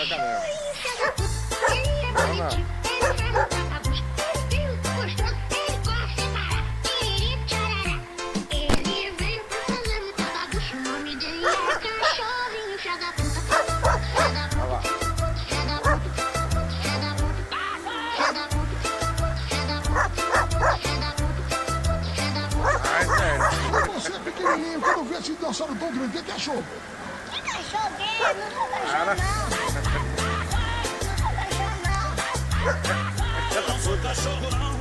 a Canela. Você é pequenininho, quando vê esse dinossauro todo grande, que cachorro? Que cachorro que é? Não sou cachorro, não. Não sou cachorro, não. Eu não sou cachorro, não.